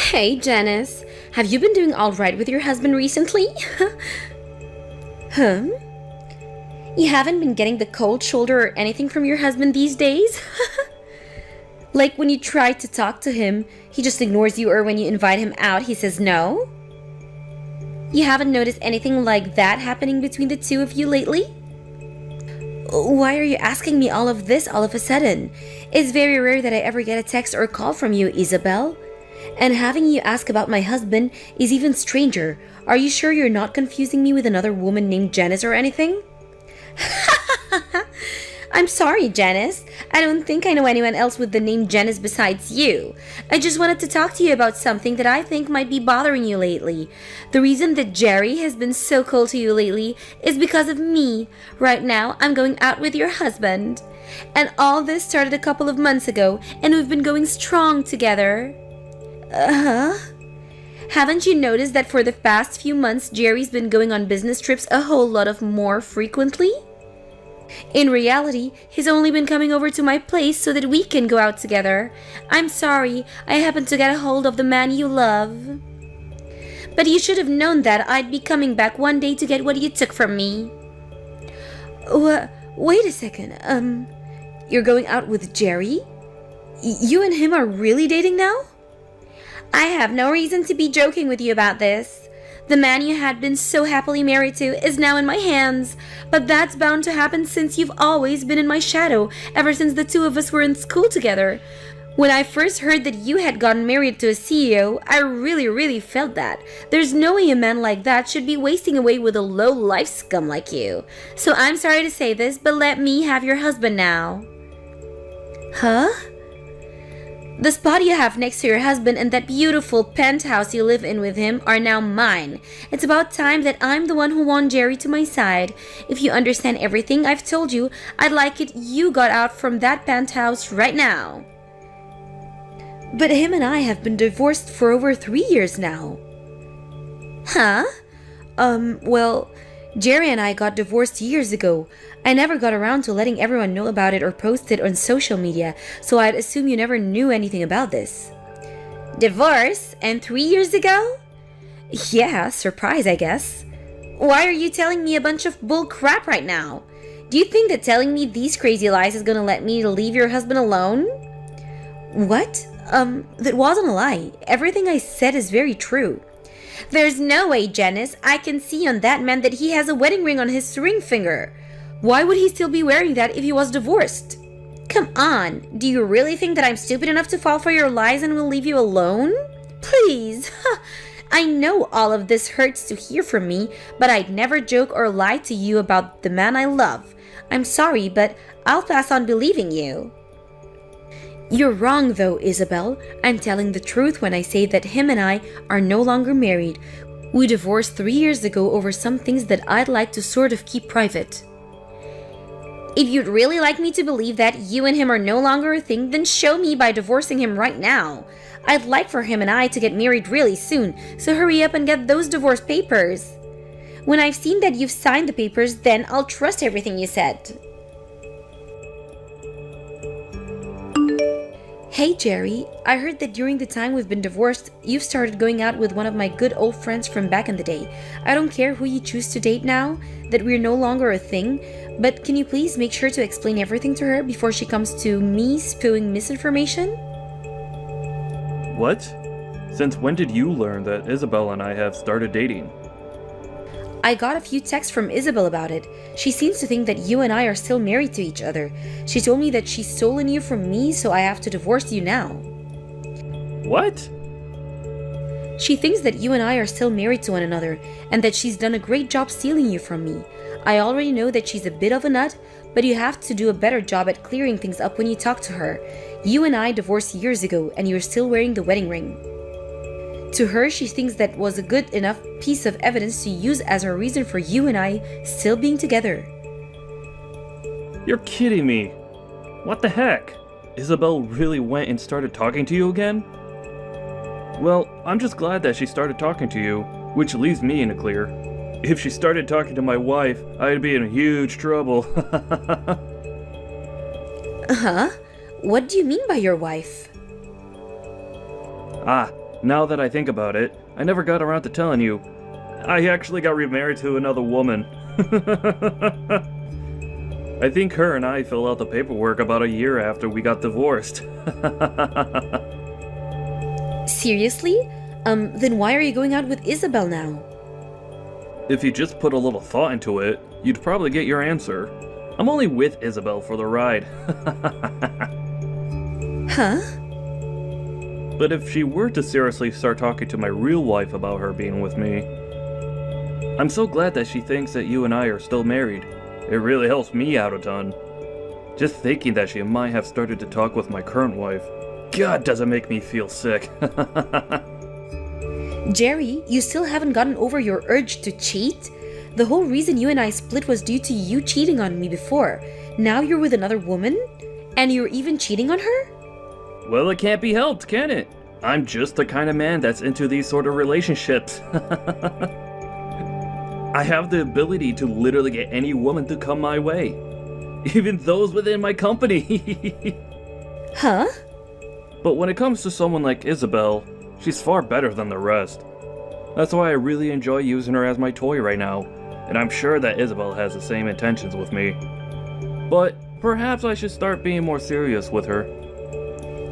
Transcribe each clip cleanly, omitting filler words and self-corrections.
Hey, Janice. Have you been doing all right with your husband recently? Huh? You haven't been getting the cold shoulder or anything from your husband these days? Like when you try to talk to him, he just ignores you, or when you invite him out, he says no? You haven't noticed anything like that happening between the two of you lately? Why are you asking me all of this all of a sudden? It's very rare that I ever get a text or a call from you, Isabel. And having you ask about my husband is even stranger. Are you sure you're not confusing me with another woman named Janice or anything? I'm sorry, Janice. I don't think I know anyone else with the name Janice besides you. I just wanted to talk to you about something that I think might be bothering you lately. The reason that Jerry has been so cold to you lately is because of me. Right now, I'm going out with your husband. And all this started a couple of months ago, and we've been going strong together. Uh-huh. Haven't you noticed that for the past few months, Jerry's been going on business trips a whole lot of more frequently? In reality, he's only been coming over to my place so that we can go out together. I'm sorry, I happened to get a hold of the man you love. But you should have known that I'd be coming back one day to get what you took from me. Wait a second, you're going out with Jerry? You and him are really dating now? I have no reason to be joking with you about this. The man you had been so happily married to is now in my hands, but that's bound to happen since you've always been in my shadow ever since the two of us were in school together. When I first heard that you had gotten married to a CEO, I really felt that. There's no way a man like that should be wasting away with a low-life scum like you. So I'm sorry to say this, but let me have your husband now. Huh? The spot you have next to your husband and that beautiful penthouse you live in with him are now mine. It's about time that I'm the one who won Jerry to my side. If you understand everything I've told you, I'd like it you got out from that penthouse right now. But him and I have been divorced for over 3 years now. Huh? Well, Jerry and I got divorced years ago. I never got around to letting everyone know about it or post it on social media, so I'd assume you never knew anything about this. Divorce? And 3 years ago? Yeah, surprise, I guess. Why are you telling me a bunch of bull crap right now? Do you think that telling me these crazy lies is gonna let me leave your husband alone? What? That wasn't a lie. Everything I said is very true. There's no way, Janice. I can see on that man that he has a wedding ring on his ring finger. Why would he still be wearing that if he was divorced? Come on, do you really think that I'm stupid enough to fall for your lies and will leave you alone? Please. I know all of this hurts to hear from me, but I'd never joke or lie to you about the man I love. I'm sorry, but I'll pass on believing you. You're wrong though, Isabel. I'm telling the truth when I say that him and I are no longer married. We divorced 3 years ago over some things that I'd like to sort of keep private. If you'd really like me to believe that you and him are no longer a thing, then show me by divorcing him right now. I'd like for him and I to get married really soon, so hurry up and get those divorce papers. When I've seen that you've signed the papers, then I'll trust everything you said. Hey Jerry, I heard that during the time we've been divorced, you've started going out with one of my good old friends from back in the day. I don't care who you choose to date now, that we're no longer a thing, but can you please make sure to explain everything to her before she comes to me spewing misinformation? What? Since when did you learn that Isabel and I have started dating? I got a few texts from Isabel about it. She seems to think that you and I are still married to each other. She told me that she's stolen you from me, so I have to divorce you now. What? She thinks that you and I are still married to one another, and that she's done a great job stealing you from me. I already know that she's a bit of a nut, but you have to do a better job at clearing things up when you talk to her. You and I divorced years ago, and you're still wearing the wedding ring. To her, she thinks that was a good enough piece of evidence to use as her reason for you and I still being together. You're kidding me. What the heck? Isabel really went and started talking to you again? Well, I'm just glad that she started talking to you, which leaves me in the clear. If she started talking to my wife, I'd be in huge trouble. Huh? What do you mean by your wife? Now that I think about it, I never got around to telling you. I actually got remarried to another woman. I think her and I filled out the paperwork about a year after we got divorced. Seriously? Then why are you going out with Isabel now? If you just put a little thought into it, you'd probably get your answer. I'm only with Isabel for the ride. Huh? But if she were to seriously start talking to my real wife about her being with me, I'm so glad that she thinks that you and I are still married. It really helps me out a ton. Just thinking that she might have started to talk with my current wife, God, does it make me feel sick. Jerry, you still haven't gotten over your urge to cheat? The whole reason you and I split was due to you cheating on me before. Now you're with another woman? And you're even cheating on her? Well, it can't be helped, can it? I'm just the kind of man that's into these sort of relationships. I have the ability to literally get any woman to come my way. Even those within my company. Huh? But when it comes to someone like Isabel, she's far better than the rest. That's why I really enjoy using her as my toy right now, and I'm sure that Isabel has the same intentions with me. But perhaps I should start being more serious with her.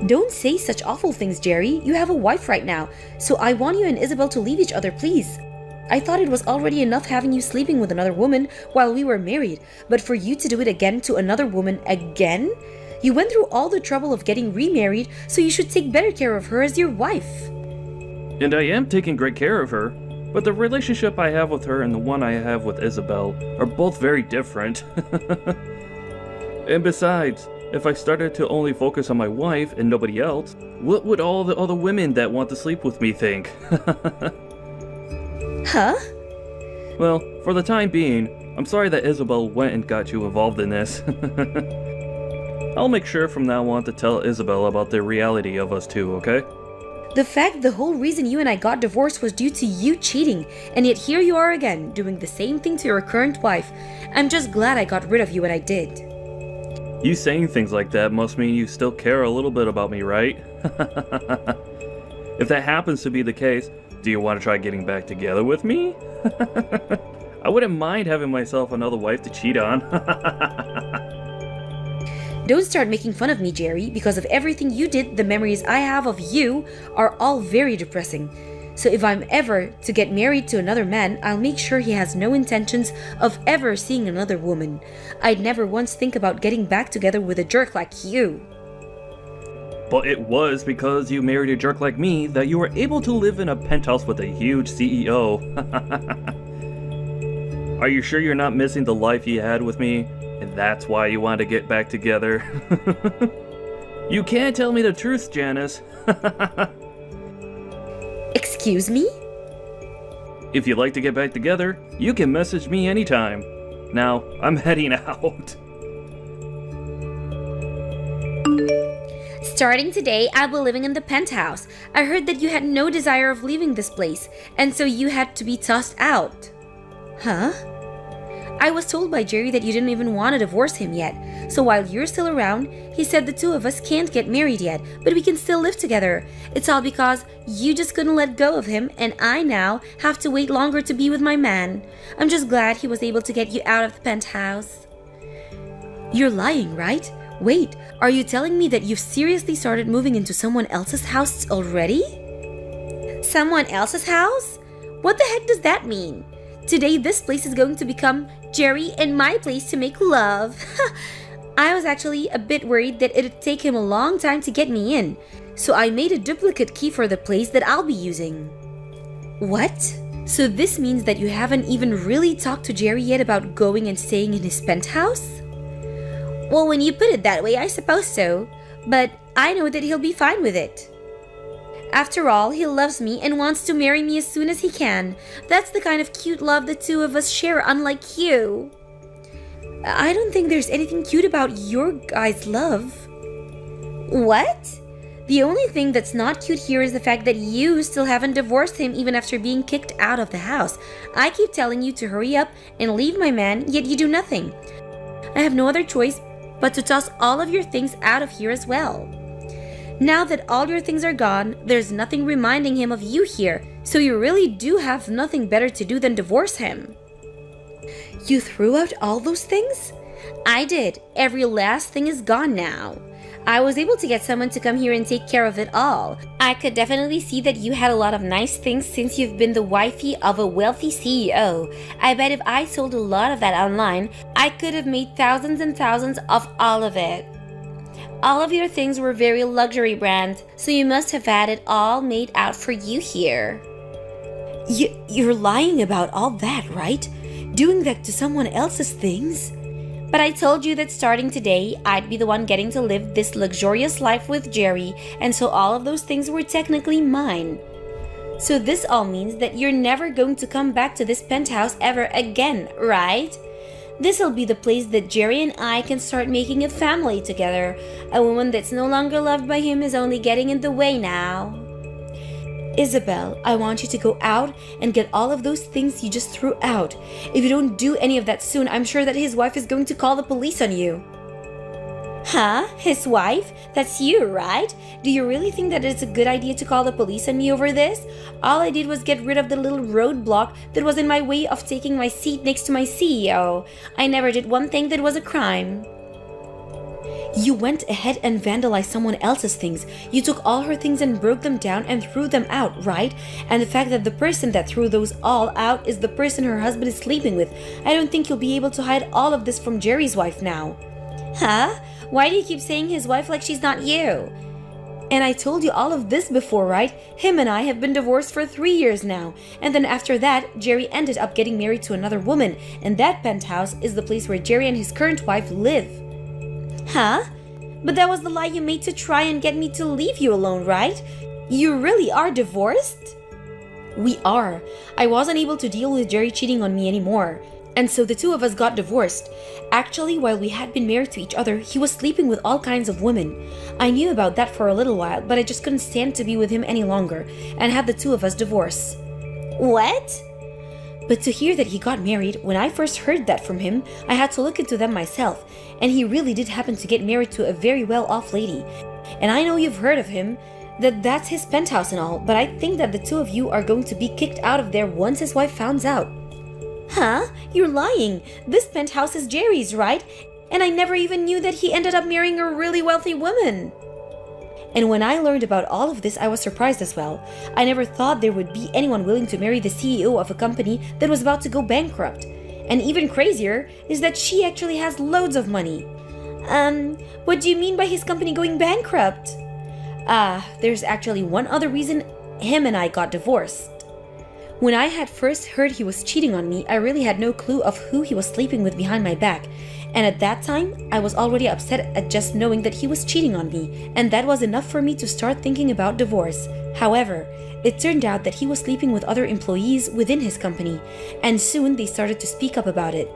Don't say such awful things, Jerry. You have a wife right now, so I want you and Isabel to leave each other, please. I thought it was already enough having you sleeping with another woman while we were married, but for you to do it again to another woman again? You went through all the trouble of getting remarried, so you should take better care of her as your wife. And I am taking great care of her, but the relationship I have with her and the one I have with Isabel are both very different. And besides, if I started to only focus on my wife and nobody else, what would all the other women that want to sleep with me think? Huh? Well, for the time being, I'm sorry that Isabel went and got you involved in this. I'll make sure from now on to tell Isabel about the reality of us two, okay? The fact the whole reason you and I got divorced was due to you cheating, and yet here you are again, doing the same thing to your current wife. I'm just glad I got rid of you when I did. You saying things like that must mean you still care a little bit about me, right? If that happens to be the case, do you want to try getting back together with me? I wouldn't mind having myself another wife to cheat on. Don't start making fun of me, Jerry. Because of everything you did, the memories I have of you are all very depressing. So if I'm ever to get married to another man, I'll make sure he has no intentions of ever seeing another woman. I'd never once think about getting back together with a jerk like you. But it was because you married a jerk like me that you were able to live in a penthouse with a huge CEO. Are you sure you're not missing the life you had with me? And that's why you want to get back together? You can't tell me the truth, Janice. Excuse me? If you'd like to get back together, you can message me anytime. Now, I'm heading out. Starting today, I'll be living in the penthouse. I heard that you had no desire of leaving this place, and so you had to be tossed out. Huh? I was told by Jerry that you didn't even want to divorce him yet. So while you're still around, he said the two of us can't get married yet, but we can still live together. It's all because you just couldn't let go of him, and I now have to wait longer to be with my man. I'm just glad he was able to get you out of the penthouse. You're lying, right? Wait, are you telling me that you've seriously started moving into someone else's house already? Someone else's house? What the heck does that mean? Today, this place is going to become Jerry and my place to make love. I was actually a bit worried that it'd take him a long time to get me in, so I made a duplicate key for the place that I'll be using. What? So this means that you haven't even really talked to Jerry yet about going and staying in his penthouse? Well, when you put it that way, I suppose so, but I know that he'll be fine with it. After all, he loves me and wants to marry me as soon as he can. That's the kind of cute love the two of us share, unlike you. I don't think there's anything cute about your guys' love. What? The only thing that's not cute here is the fact that you still haven't divorced him even after being kicked out of the house. I keep telling you to hurry up and leave my man, yet you do nothing. I have no other choice but to toss all of your things out of here as well. Now that all your things are gone, there's nothing reminding him of you here, so you really do have nothing better to do than divorce him. You threw out all those things? I did. Every last thing is gone now. I was able to get someone to come here and take care of it all. I could definitely see that you had a lot of nice things since you've been the wifey of a wealthy CEO. I bet if I sold a lot of that online, I could have made thousands and thousands of all of it. All of your things were very luxury brand, so you must have had it all made out for you here. You're lying about all that, right? Doing that to someone else's things? But I told you that starting today, I'd be the one getting to live this luxurious life with Jerry, and so all of those things were technically mine. So this all means that you're never going to come back to this penthouse ever again, right? This'll be the place that Jerry and I can start making a family together. A woman that's no longer loved by him is only getting in the way now. Isabel, I want you to go out and get all of those things you just threw out. If you don't do any of that soon, I'm sure that his wife is going to call the police on you. Huh? His wife? That's you, right? Do you really think that it's a good idea to call the police on me over this? All I did was get rid of the little roadblock that was in my way of taking my seat next to my CEO. I never did one thing that was a crime. You went ahead and vandalized someone else's things. You took all her things and broke them down and threw them out, right? And the fact that the person that threw those all out is the person her husband is sleeping with. I don't think you'll be able to hide all of this from Jerry's wife now. Huh? Why do you keep saying his wife like she's not you? And I told you all of this before, right? Him and I have been divorced for 3 years now. And then after that, Jerry ended up getting married to another woman. And that penthouse is the place where Jerry and his current wife live. Huh? But that was the lie you made to try and get me to leave you alone, right? You really are divorced? We are. I wasn't able to deal with Jerry cheating on me anymore. And so the two of us got divorced. Actually, while we had been married to each other, he was sleeping with all kinds of women. I knew about that for a little while, but I just couldn't stand to be with him any longer and had the two of us divorce. What? But to hear that he got married, when I first heard that from him, I had to look into them myself. And he really did happen to get married to a very well-off lady. And I know you've heard of him, that's his penthouse and all, but I think that the two of you are going to be kicked out of there once his wife finds out. Huh? You're lying. This penthouse is Jerry's, right? And I never even knew that he ended up marrying a really wealthy woman. And when I learned about all of this, I was surprised as well. I never thought there would be anyone willing to marry the CEO of a company that was about to go bankrupt. And even crazier is that she actually has loads of money. What do you mean by his company going bankrupt? There's actually one other reason him and I got divorced. When I had first heard he was cheating on me, I really had no clue of who he was sleeping with behind my back. And at that time, I was already upset at just knowing that he was cheating on me, and that was enough for me to start thinking about divorce. However, it turned out that he was sleeping with other employees within his company, and soon they started to speak up about it.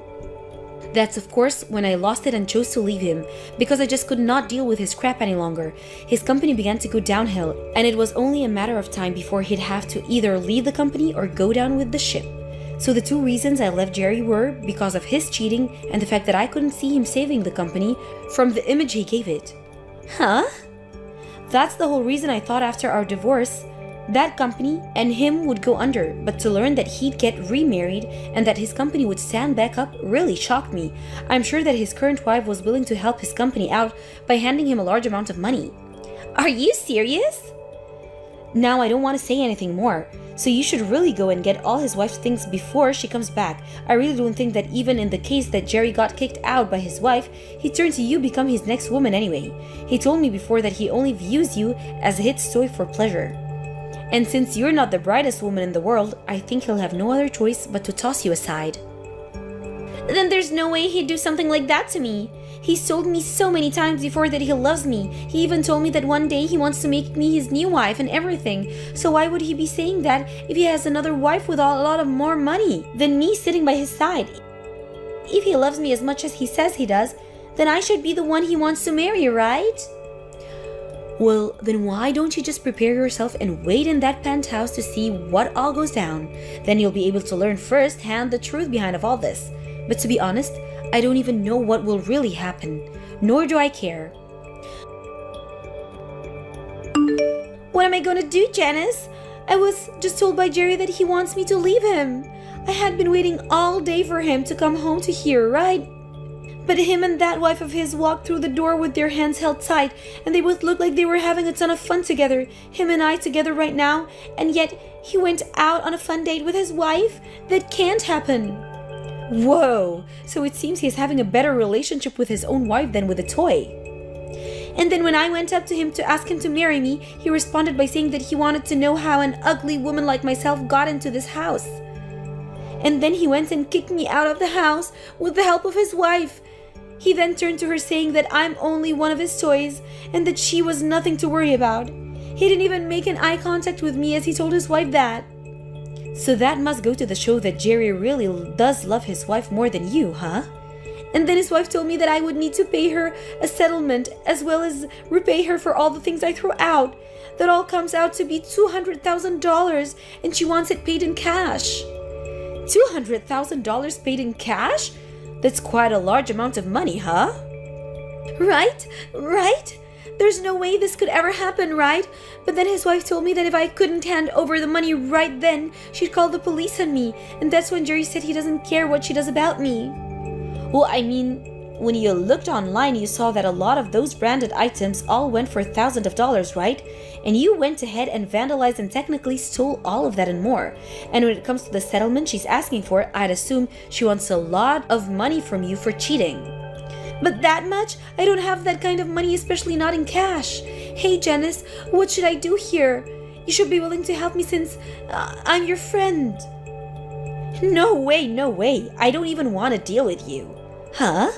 That's of course when I lost it and chose to leave him, because I just could not deal with his crap any longer. His company began to go downhill, and it was only a matter of time before he'd have to either leave the company or go down with the ship. So the two reasons I left Jerry were because of his cheating and the fact that I couldn't see him saving the company from the image he gave it. Huh? That's the whole reason I thought after our divorce, that company and him would go under, but to learn that he'd get remarried and that his company would stand back up really shocked me. I'm sure that his current wife was willing to help his company out by handing him a large amount of money. Are you serious? Now I don't want to say anything more, so you should really go and get all his wife's things before she comes back. I really don't think that even in the case that Jerry got kicked out by his wife, he turned to you become his next woman anyway. He told me before that he only views you as a hit toy for pleasure. And since you're not the brightest woman in the world, I think he'll have no other choice but to toss you aside. Then there's no way he'd do something like that to me. He's told me so many times before that he loves me. He even told me that one day he wants to make me his new wife and everything. So why would he be saying that if he has another wife with a lot of more money than me sitting by his side? If he loves me as much as he says he does, then I should be the one he wants to marry, right? Well, then why don't you just prepare yourself and wait in that penthouse to see what all goes down? Then you'll be able to learn firsthand the truth behind of all this. But to be honest, I don't even know what will really happen, nor do I care. What am I gonna do, Janice? I was just told by Jerry that he wants me to leave him. I had been waiting all day for him to come home to here, right? But him and that wife of his walked through the door with their hands held tight, and they both looked like they were having a ton of fun together, him and I together right now, and yet he went out on a fun date with his wife? That can't happen. Whoa, so it seems he's having a better relationship with his own wife than with a toy. And then when I went up to him to ask him to marry me, he responded by saying that he wanted to know how an ugly woman like myself got into this house. And then he went and kicked me out of the house with the help of his wife. He then turned to her saying that I'm only one of his toys and that she was nothing to worry about. He didn't even make an eye contact with me as he told his wife that. So that must go to show that Jerry really does love his wife more than you, huh? And then his wife told me that I would need to pay her a settlement as well as repay her for all the things I threw out. That all comes out to be $200,000 and she wants it paid in cash. $200,000 paid in cash? That's quite a large amount of money, huh? Right? There's no way this could ever happen, right? But then his wife told me that if I couldn't hand over the money right then, she'd call the police on me. And that's when Jerry said he doesn't care what she does about me. Well, I mean, when you looked online, you saw that a lot of those branded items all went for thousands of dollars, right? And you went ahead and vandalized and technically stole all of that and more. And when it comes to the settlement she's asking for, I'd assume she wants a lot of money from you for cheating. But that much? I don't have that kind of money, especially not in cash. Hey, Janice, what should I do here? You should be willing to help me since I'm your friend. No way. I don't even want to deal with you. Huh?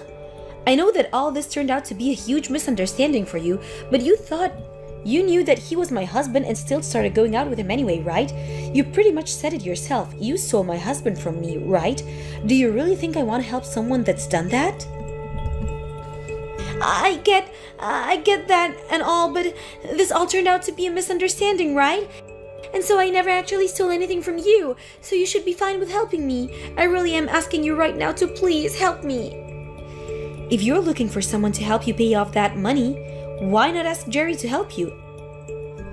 I know that all this turned out to be a huge misunderstanding for you, but you knew that he was my husband and still started going out with him anyway, right? You pretty much said it yourself. You stole my husband from me, right? Do you really think I want to help someone that's done that? I get that and all, but this all turned out to be a misunderstanding, right? And so I never actually stole anything from you, so you should be fine with helping me. I really am asking you right now to please help me. If you're looking for someone to help you pay off that money, why not ask Jerry to help you?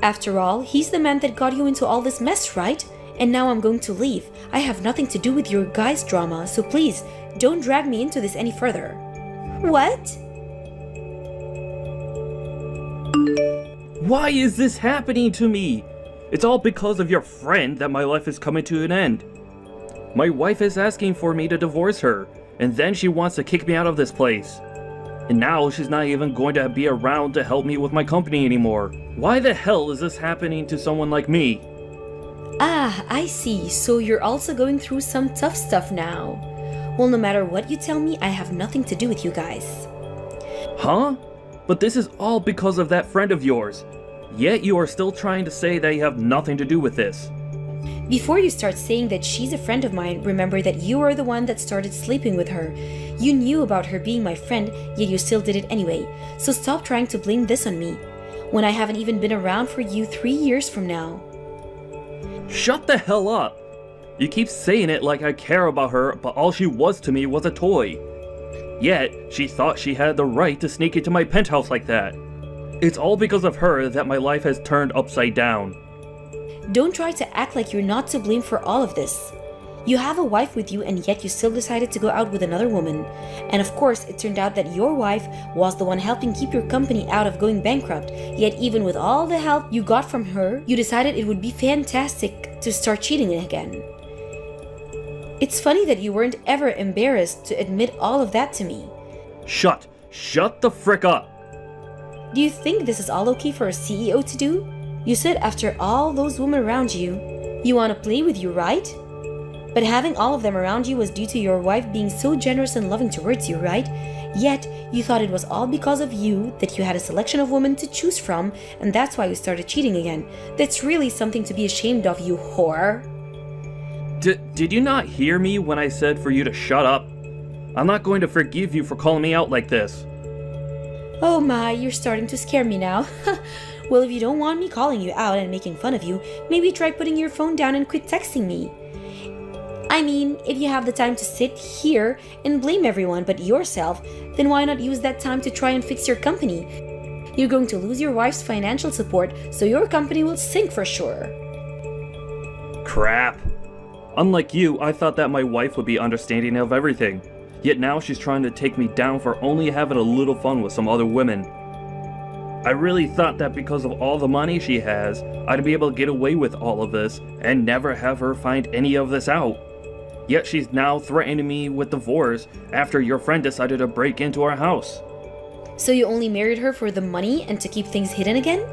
After all, he's the man that got you into all this mess, right? And now I'm going to leave. I have nothing to do with your guys' drama, so please, don't drag me into this any further. What? Why is this happening to me? It's all because of your friend that my life is coming to an end. My wife is asking for me to divorce her, and then she wants to kick me out of this place. And now she's not even going to be around to help me with my company anymore. Why the hell is this happening to someone like me? Ah, I see. So you're also going through some tough stuff now. Well, no matter what you tell me, I have nothing to do with you guys. Huh? But this is all because of that friend of yours. Yet you are still trying to say that you have nothing to do with this. Before you start saying that she's a friend of mine, remember that you are the one that started sleeping with her. You knew about her being my friend, yet you still did it anyway. So stop trying to blame this on me, when I haven't even been around for you 3 years from now. Shut the hell up! You keep saying it like I care about her, but all she was to me was a toy. Yet, she thought she had the right to sneak into my penthouse like that. It's all because of her that my life has turned upside down. Don't try to act like you're not to blame for all of this. You have a wife with you and yet you still decided to go out with another woman. And of course, it turned out that your wife was the one helping keep your company out of going bankrupt. Yet even with all the help you got from her, you decided it would be fantastic to start cheating again. It's funny that you weren't ever embarrassed to admit all of that to me. Shut the frick up! Do you think this is all okay for a CEO to do? You said after all those women around you, you want to play with you, right? But having all of them around you was due to your wife being so generous and loving towards you, right? Yet, you thought it was all because of you that you had a selection of women to choose from, and that's why you started cheating again. That's really something to be ashamed of, you whore. Did you not hear me when I said for you to shut up? I'm not going to forgive you for calling me out like this. Oh my, you're starting to scare me now. Well, if you don't want me calling you out and making fun of you, maybe try putting your phone down and quit texting me. I mean, if you have the time to sit here and blame everyone but yourself, then why not use that time to try and fix your company? You're going to lose your wife's financial support, so your company will sink for sure. Crap. Unlike you, I thought that my wife would be understanding of everything. Yet now she's trying to take me down for only having a little fun with some other women. I really thought that because of all the money she has, I'd be able to get away with all of this and never have her find any of this out. Yet she's now threatening me with divorce after your friend decided to break into our house. So you only married her for the money and to keep things hidden again?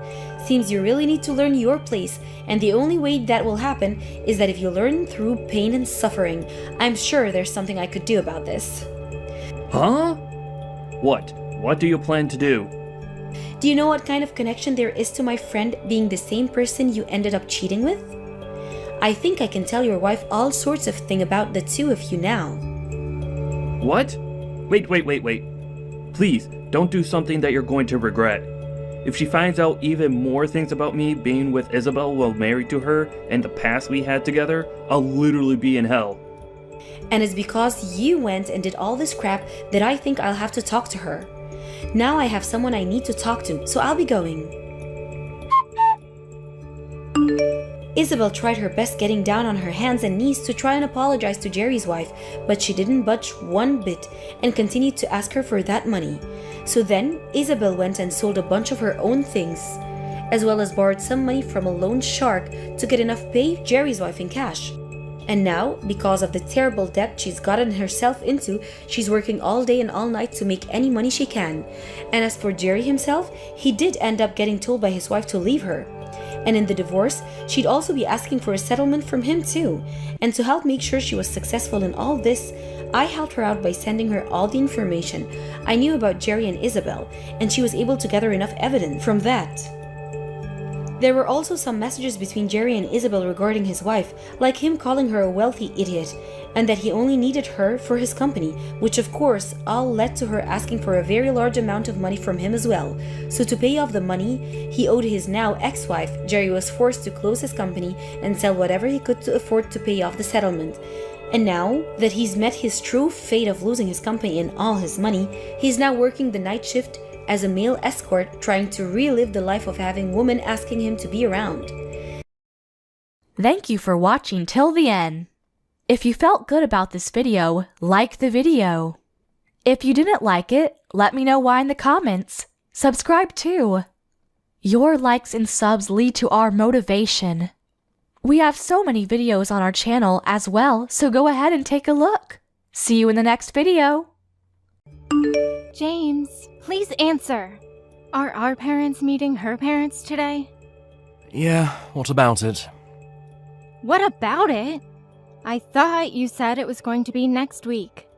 Seems you really need to learn your place, and the only way that will happen is that if you learn through pain and suffering. I'm sure there's something I could do about this. Huh? What? What do you plan to do? Do you know what kind of connection there is to my friend being the same person you ended up cheating with? I think I can tell your wife all sorts of things about the two of you now. What? Wait. Please, don't do something that you're going to regret. If she finds out even more things about me being with Isabel while married to her and the past we had together, I'll literally be in hell. And it's because you went and did all this crap that I think I'll have to talk to her. Now I have someone I need to talk to, so I'll be going. Isabel tried her best getting down on her hands and knees to try and apologize to Jerry's wife, but she didn't budge one bit and continued to ask her for that money. So then, Isabel went and sold a bunch of her own things, as well as borrowed some money from a loan shark to get enough to pay Jerry's wife in cash. And now, because of the terrible debt she's gotten herself into, she's working all day and all night to make any money she can. And as for Jerry himself, he did end up getting told by his wife to leave her. And in the divorce, she'd also be asking for a settlement from him too. And to help make sure she was successful in all this, I helped her out by sending her all the information I knew about Jerry and Isabel, and she was able to gather enough evidence from that. There were also some messages between Jerry and Isabel regarding his wife, like him calling her a wealthy idiot, and that he only needed her for his company, which of course all led to her asking for a very large amount of money from him as well. So to pay off the money he owed his now ex-wife, Jerry was forced to close his company and sell whatever he could to afford to pay off the settlement. And now that he's met his true fate of losing his company and all his money, he's now working the night shift as a male escort, trying to relive the life of having women asking him to be around. Thank you for watching till the end. If you felt good about this video, like the video. If you didn't like it, let me know why in the comments. Subscribe too. Your likes and subs lead to our motivation. We have so many videos on our channel as well, so go ahead and take a look. See you in the next video. James, please answer. Are our parents meeting her parents today? Yeah, what about it? What about it? I thought you said it was going to be next week.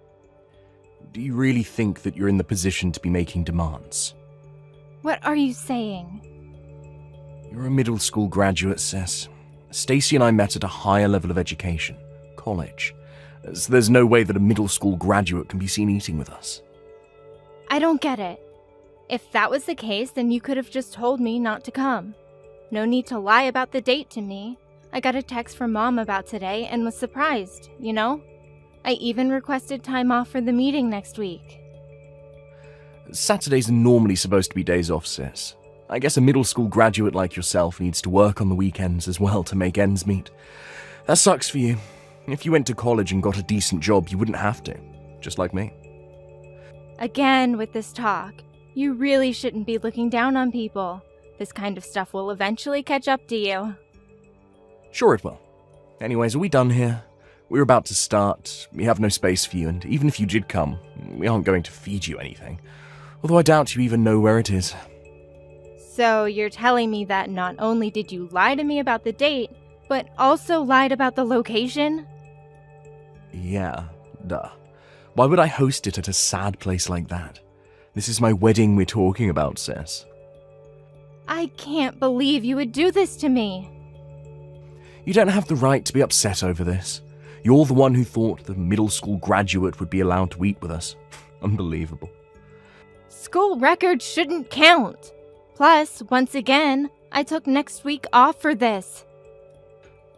Do you really think that you're in the position to be making demands? What are you saying? You're a middle school graduate, Sis. Stacy and I met at a higher level of education, college. So there's no way that a middle school graduate can be seen eating with us. I don't get it. If that was the case, then you could have just told me not to come. No need to lie about the date to me. I got a text from Mom about today and was surprised, you know? I even requested time off for the meeting next week. Saturdays are normally supposed to be days off, Sis. I guess a middle school graduate like yourself needs to work on the weekends as well to make ends meet. That sucks for you. If you went to college and got a decent job, you wouldn't have to. Just like me. Again with this talk. You really shouldn't be looking down on people. This kind of stuff will eventually catch up to you. Sure it will. Anyways, are we done here? We're about to start. We have no space for you, and even if you did come, we aren't going to feed you anything. Although I doubt you even know where it is. So you're telling me that not only did you lie to me about the date, but also lied about the location? Yeah, duh. Why would I host it at a sad place like that? This is my wedding we're talking about, Sis. I can't believe you would do this to me. You don't have the right to be upset over this. You're the one who thought the middle school graduate would be allowed to eat with us. Unbelievable. School records shouldn't count. Plus, once again, I took next week off for this.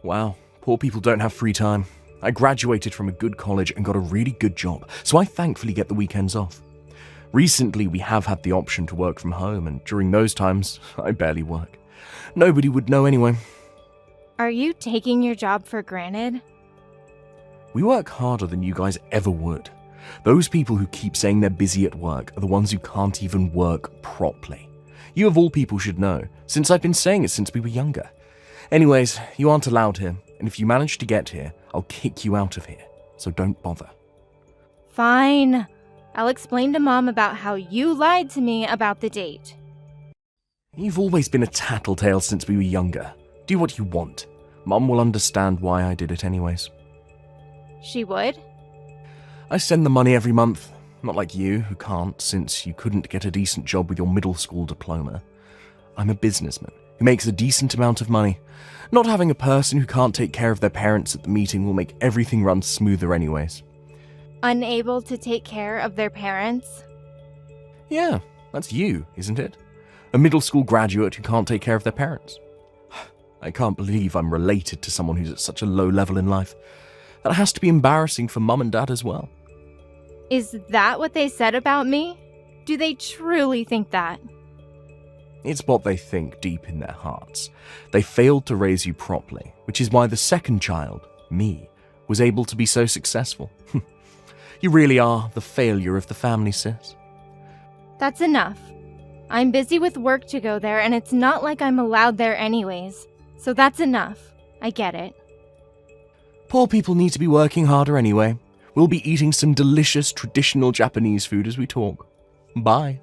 Wow, poor people don't have free time. I graduated from a good college and got a really good job, so I thankfully get the weekends off. Recently, we have had the option to work from home, and during those times, I barely work. Nobody would know anyway. Are you taking your job for granted? We work harder than you guys ever would. Those people who keep saying they're busy at work are the ones who can't even work properly. You of all people should know, since I've been saying it since we were younger. Anyways, you aren't allowed here, and if you manage to get here, I'll kick you out of here, so don't bother. Fine. I'll explain to Mom about how you lied to me about the date. You've always been a tattletale since we were younger. Do what you want. Mum will understand why I did it anyways. She would? I send the money every month. Not like you, who can't, since you couldn't get a decent job with your middle school diploma. I'm a businessman who makes a decent amount of money. Not having a person who can't take care of their parents at the meeting will make everything run smoother anyways. Unable to take care of their parents? Yeah, that's you, isn't it? A middle school graduate who can't take care of their parents. I can't believe I'm related to someone who's at such a low level in life. That has to be embarrassing for Mum and Dad as well. Is that what they said about me? Do they truly think that? It's what they think deep in their hearts. They failed to raise you properly, which is why the second child, me, was able to be so successful. You really are the failure of the family, sis. That's enough. I'm busy with work to go there, and it's not like I'm allowed there anyways. So that's enough. I get it. Poor people need to be working harder anyway. We'll be eating some delicious traditional Japanese food as we talk. Bye.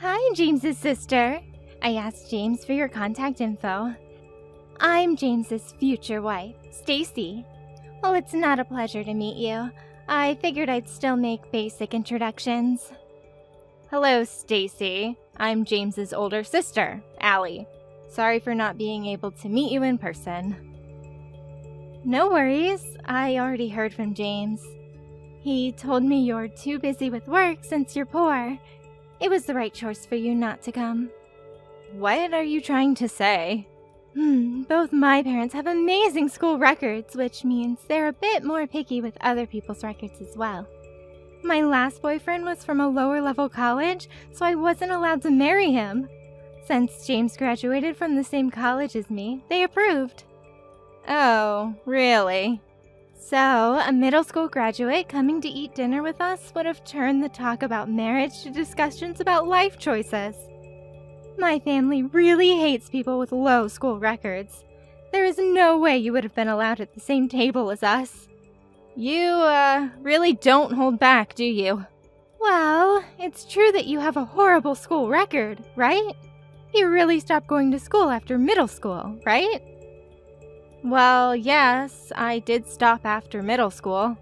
Hi, James's sister. I asked James for your contact info. I'm James's future wife, Stacy. Well, it's not a pleasure to meet you. I figured I'd still make basic introductions. Hello, Stacy. I'm James's older sister, Allie. Sorry for not being able to meet you in person. No worries. I already heard from James. He told me you're too busy with work since you're poor. It was the right choice for you not to come. What are you trying to say? Both my parents have amazing school records, which means they're a bit more picky with other people's records as well. My last boyfriend was from a lower-level college, so I wasn't allowed to marry him. Since James graduated from the same college as me, they approved. Oh, really? So, a middle school graduate coming to eat dinner with us would have turned the talk about marriage to discussions about life choices. My family really hates people with low school records. There is no way you would have been allowed at the same table as us. You, really don't hold back, do you? Well, it's true that you have a horrible school record, right? You really stopped going to school after middle school, right? Well, yes, I did stop after middle school.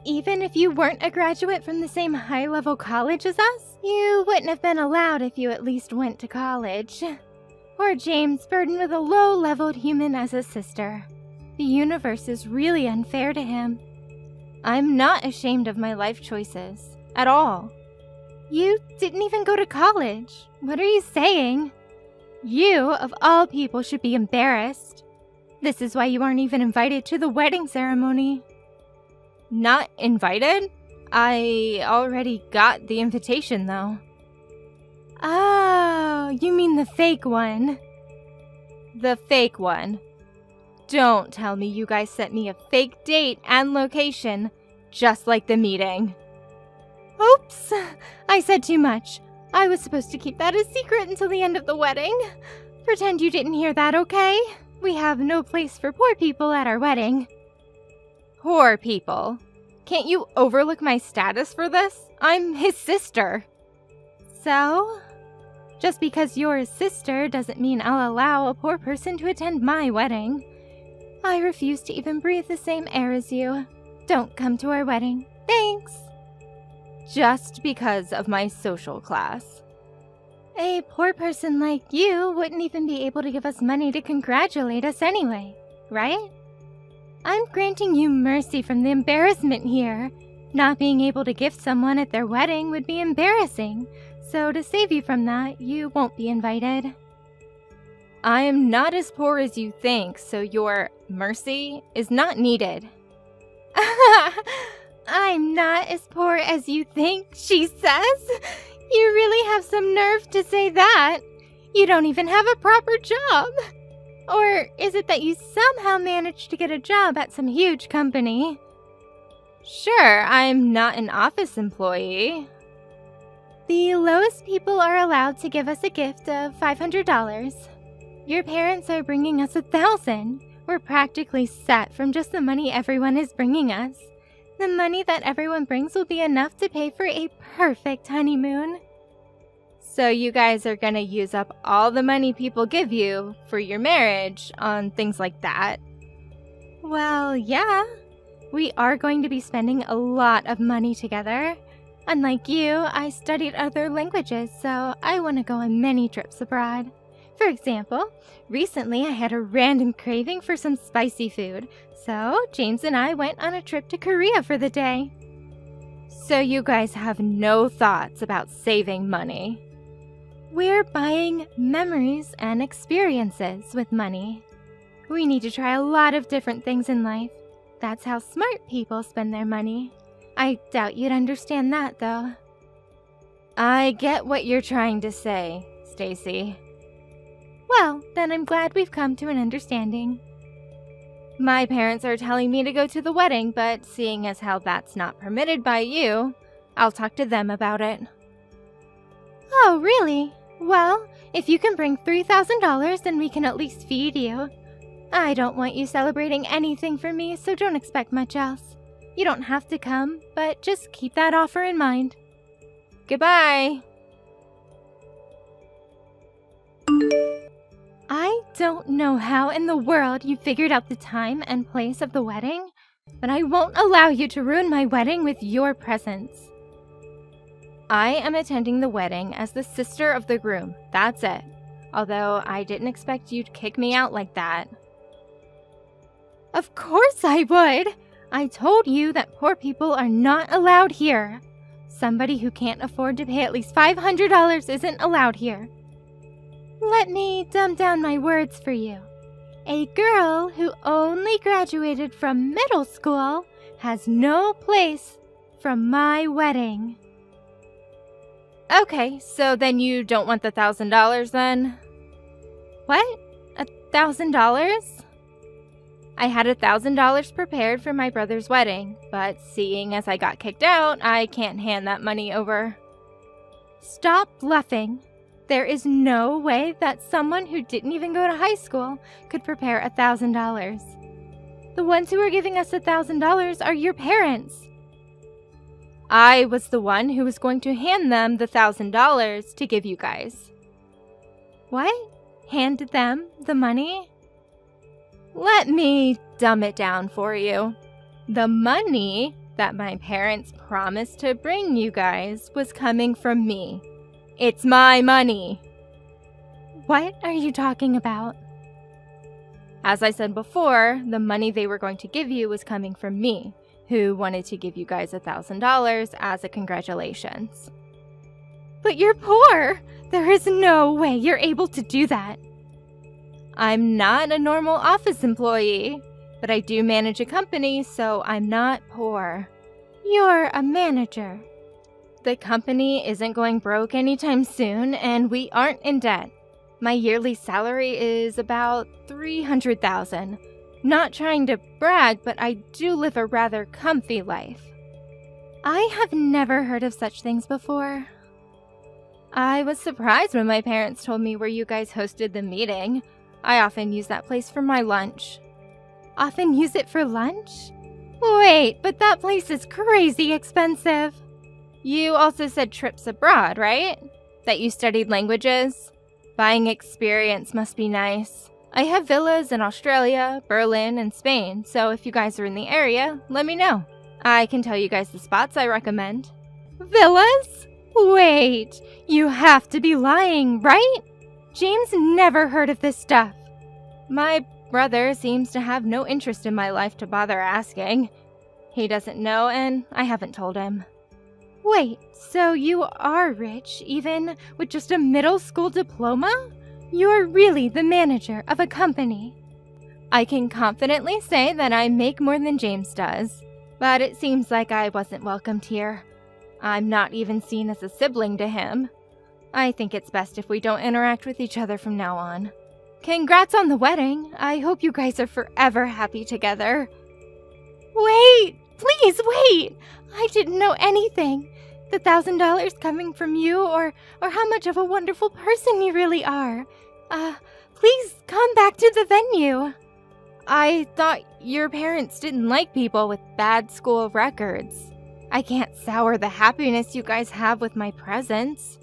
Even if you weren't a graduate from the same high-level college as us, you wouldn't have been allowed if you at least went to college. Poor James, burdened with a low-leveled human as a sister. The universe is really unfair to him. I'm not ashamed of my life choices, at all. You didn't even go to college. What are you saying? You, of all people, should be embarrassed. This is why you aren't even invited to the wedding ceremony. Not invited? I already got the invitation, though. Oh, you mean the fake one. The fake one. Don't tell me you guys sent me a fake date and location, just like the meeting. Oops, I said too much. I was supposed to keep that a secret until the end of the wedding. Pretend you didn't hear that, okay? We have no place for poor people at our wedding. Poor people? Can't you overlook my status for this? I'm his sister. So? Just because you're his sister doesn't mean I'll allow a poor person to attend my wedding. I refuse to even breathe the same air as you. Don't come to our wedding. Thanks. Just because of my social class. A poor person like you wouldn't even be able to give us money to congratulate us anyway, right? I'm granting you mercy from the embarrassment here. Not being able to gift someone at their wedding would be embarrassing, so to save you from that, you won't be invited. I am not as poor as you think, so your mercy is not needed. I'm not as poor as you think, she says. You really have some nerve to say that. You don't even have a proper job. Or is it that you somehow managed to get a job at some huge company? Sure, I'm not an office employee. The lowest people are allowed to give us a gift of $500. Your parents are bringing us $1,000. We're practically set from just the money everyone is bringing us. The money that everyone brings will be enough to pay for a perfect honeymoon. So you guys are gonna use up all the money people give you for your marriage on things like that? Well, yeah. We are going to be spending a lot of money together. Unlike you, I studied other languages, so I want to go on many trips abroad. For example, recently I had a random craving for some spicy food, so James and I went on a trip to Korea for the day. So you guys have no thoughts about saving money? We're buying memories and experiences with money. We need to try a lot of different things in life. That's how smart people spend their money. I doubt you'd understand that, though. I get what you're trying to say, Stacy. Well, then I'm glad we've come to an understanding. My parents are telling me to go to the wedding, but seeing as how that's not permitted by you, I'll talk to them about it. Oh, really? Well, if you can bring $3,000, then we can at least feed you. I don't want you celebrating anything for me, so don't expect much else. You don't have to come, but just keep that offer in mind. Goodbye. I don't know how in the world you figured out the time and place of the wedding, but I won't allow you to ruin my wedding with your presence. I am attending the wedding as the sister of the groom, that's it. Although I didn't expect you to kick me out like that. Of course I would! I told you that poor people are not allowed here. Somebody who can't afford to pay at least $500 isn't allowed here. Let me dumb down my words for you. A girl who only graduated from middle school has no place from my wedding. Okay, so then you don't want the $1,000 then? What? $1,000? I had $1,000 prepared for my brother's wedding, but seeing as I got kicked out, I can't hand that money over. Stop bluffing. There is no way that someone who didn't even go to high school could prepare $1,000. The ones who are giving us $1,000 are your parents. I was the one who was going to hand them the $1,000 to give you guys. What? Handed them the money? Let me dumb it down for you. The money that my parents promised to bring you guys was coming from me. It's my money. What are you talking about? As I said before, the money they were going to give you was coming from me, who wanted to give you guys $1,000 as a congratulations. But you're poor! There is no way you're able to do that. I'm not a normal office employee, but I do manage a company, so I'm not poor. You're a manager. The company isn't going broke anytime soon, and we aren't in debt. My yearly salary is about $300,000. Not trying to brag, but I do live a rather comfy life. I have never heard of such things before. I was surprised when my parents told me where you guys hosted the meeting. I often use that place for my lunch. Often use it for lunch? Wait, but that place is crazy expensive. You also said trips abroad, right? That you studied languages? Buying experience must be nice. I have villas in Australia, Berlin, and Spain, so if you guys are in the area, let me know. I can tell you guys the spots I recommend. Villas? Wait, you have to be lying, right? James never heard of this stuff. My brother seems to have no interest in my life to bother asking. He doesn't know, and I haven't told him. Wait, so you are rich, even with just a middle school diploma? You're really the manager of a company. I can confidently say that I make more than James does, But it seems like I wasn't welcomed here. I'm not even seen as a sibling to him. I think it's best if we don't interact with each other from now on. Congrats on the wedding. I hope you guys are forever happy together. Wait! Please wait! I didn't know anything. The $1,000 coming from you or how much of a wonderful person you really are. Please come back to the venue. I thought your parents didn't like people with bad school records. I can't sour the happiness you guys have with my presence.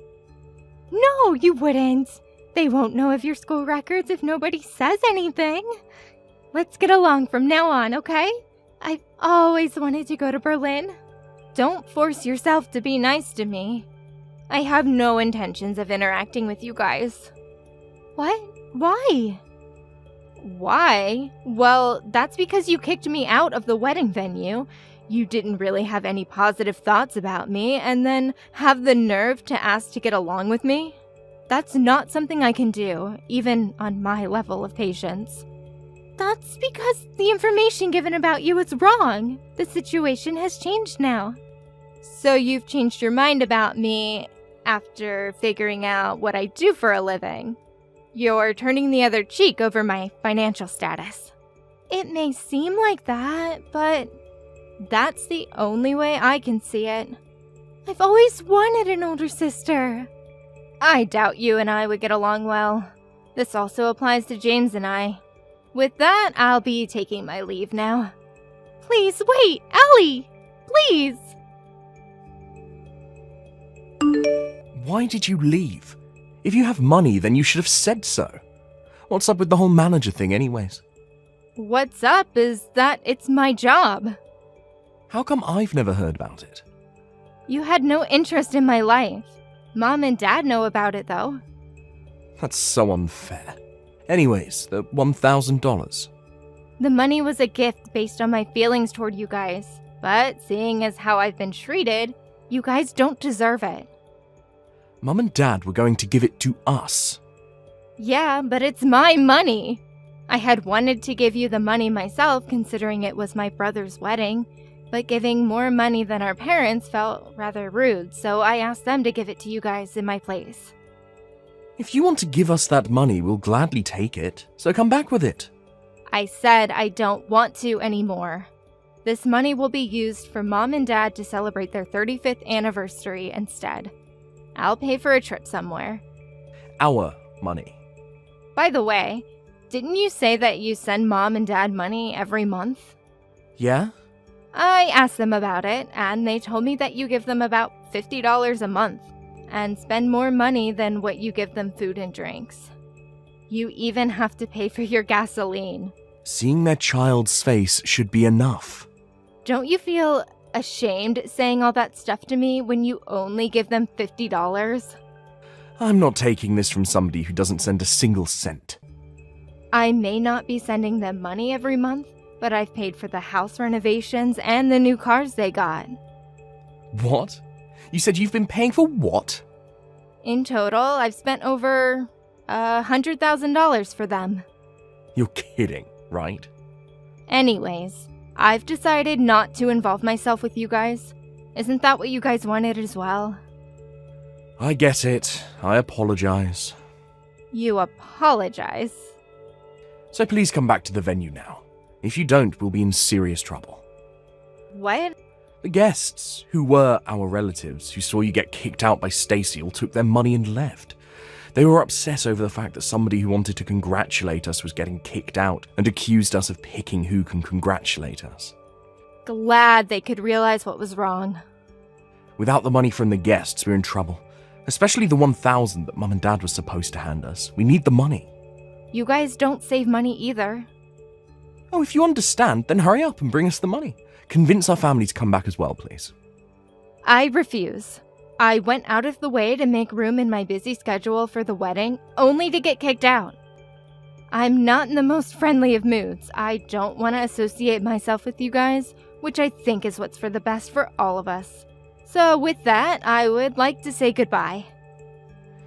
No, you wouldn't. They won't know of your school records if nobody says anything. Let's get along from now on, okay? I've always wanted to go to Berlin. Don't force yourself to be nice to me. I have no intentions of interacting with you guys. What? Why? Why? Well, that's because you kicked me out of the wedding venue. You didn't really have any positive thoughts about me, and then have the nerve to ask to get along with me? That's not something I can do, even on my level of patience. That's because the information given about you is wrong. The situation has changed now. So you've changed your mind about me after figuring out what I do for a living. You're turning the other cheek over my financial status. It may seem like that, but that's the only way I can see it. I've always wanted an older sister. I doubt you and I would get along well. This also applies to James and I. With that, I'll be taking my leave now. Please wait, Ellie! Please! Why did you leave? If you have money, then you should have said so. What's up with the whole manager thing anyways? What's up is that it's my job. How come I've never heard about it? You had no interest in my life. Mom and Dad know about it, though. That's so unfair. Anyways, the $1,000. The money was a gift based on my feelings toward you guys. But seeing as how I've been treated, you guys don't deserve it. Mum and Dad were going to give it to us. Yeah, but it's my money. I had wanted to give you the money myself, considering it was my brother's wedding, but giving more money than our parents felt rather rude, so I asked them to give it to you guys in my place. If you want to give us that money, we'll gladly take it, so come back with it. I said I don't want to anymore. This money will be used for Mom and Dad to celebrate their 35th anniversary instead. I'll pay for a trip somewhere. Our money. By the way, didn't you say that you send Mom and Dad money every month? Yeah? I asked them about it, and they told me that you give them about $50 a month, and spend more money than what you give them food and drinks. You even have to pay for your gasoline. Seeing their child's face should be enough. Don't you feel ashamed saying all that stuff to me when you only give them $50? I'm not taking this from somebody who doesn't send a single cent. I may not be sending them money every month, but I've paid for the house renovations and the new cars they got. What? You said you've been paying for what? In total, I've spent over $100,000 for them. You're kidding, right? Anyways, I've decided not to involve myself with you guys. Isn't that what you guys wanted as well? I get it. I apologize. You apologize? So please come back to the venue now. If you don't, we'll be in serious trouble. What? The guests, who were our relatives, who saw you get kicked out by Stacy, all took their money and left. They were upset over the fact that somebody who wanted to congratulate us was getting kicked out and accused us of picking who can congratulate us. Glad they could realize what was wrong. Without the money from the guests, we're in trouble. Especially the $1,000 that Mum and Dad were supposed to hand us. We need the money. You guys don't save money either. Oh, if you understand, then hurry up and bring us the money. Convince our family to come back as well, please. I refuse. I went out of the way to make room in my busy schedule for the wedding, only to get kicked out. I'm not in the most friendly of moods. I don't want to associate myself with you guys, which I think is what's for the best for all of us. So with that, I would like to say goodbye.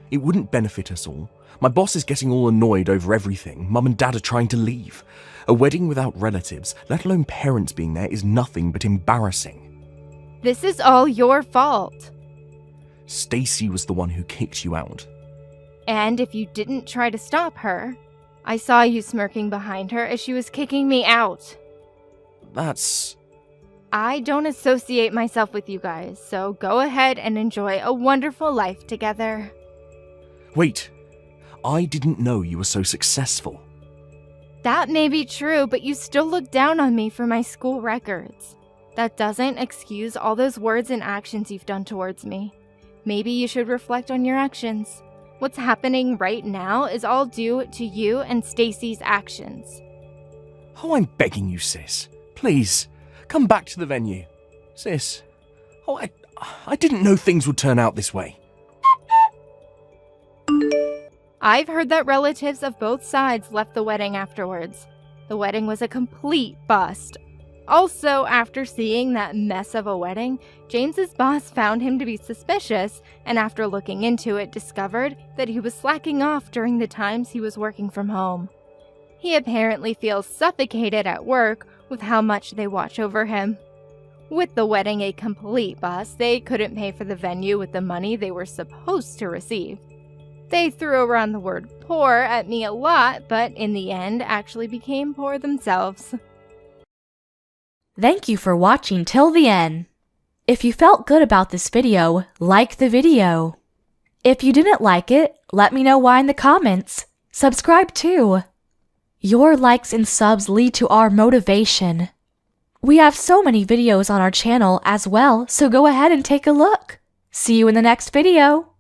It wouldn't benefit us all. My boss is getting all annoyed over everything. Mum and Dad are trying to leave. A wedding without relatives, let alone parents being there, is nothing but embarrassing. This is all your fault. Stacy was the one who kicked you out. And if you didn't try to stop her, I saw you smirking behind her as she was kicking me out. That's... I don't associate myself with you guys, so go ahead and enjoy a wonderful life together. Wait, I didn't know you were so successful. That may be true, but you still look down on me for my school records. That doesn't excuse all those words and actions you've done towards me. Maybe you should reflect on your actions. What's happening right now is all due to you and Stacy's actions. Oh, I'm begging you, sis. Please, come back to the venue. Sis, oh, I didn't know things would turn out this way. I've heard that relatives of both sides left the wedding afterwards. The wedding was a complete bust. Also, after seeing that mess of a wedding, James's boss found him to be suspicious, and after looking into it, discovered that he was slacking off during the times he was working from home. He apparently feels suffocated at work with how much they watch over him. With the wedding a complete bust, they couldn't pay for the venue with the money they were supposed to receive. They threw around the word poor at me a lot, but in the end actually became poor themselves. Thank you for watching till the end. If you felt good about this video, like the video. If you didn't like it, let me know why in the comments. Subscribe too. Your likes and subs lead to our motivation. We have so many videos on our channel as well, so go ahead and take a look. See you in the next video.